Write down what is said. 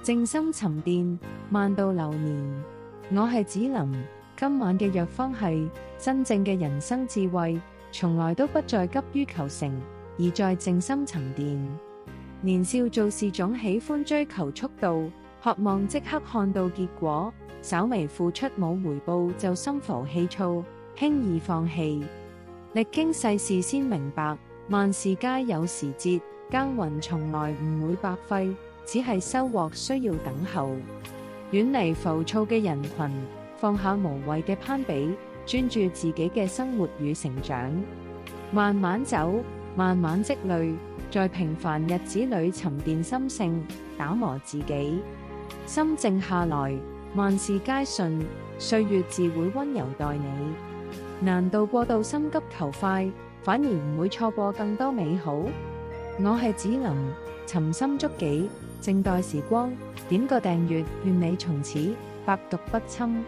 靜心沉澱，慢度流年。我係子琳，今晚嘅藥方係真正嘅人生智慧，從來都不在急於求成，而在靜心沉澱。年少做事總喜歡追求速度，渴望即刻看到結果，稍微付出冇回報就心浮氣躁，輕易放棄。歷經世事先明白，萬事皆有時節，耕耘從來唔會白費，只係收穫需要等候。遠離浮躁嘅人群，放下無謂嘅攀比，專注自己嘅生活與成長。慢慢走，慢慢積累，在平凡日子裏沉澱心性，打磨自己。心靜下來，萬事皆順，歲月自會溫柔待你。難道過度心急求快，反而唔會錯過更多美好？我係子琳，尋心築己，靜待時光，點個訂閱，願你從此百毒不侵。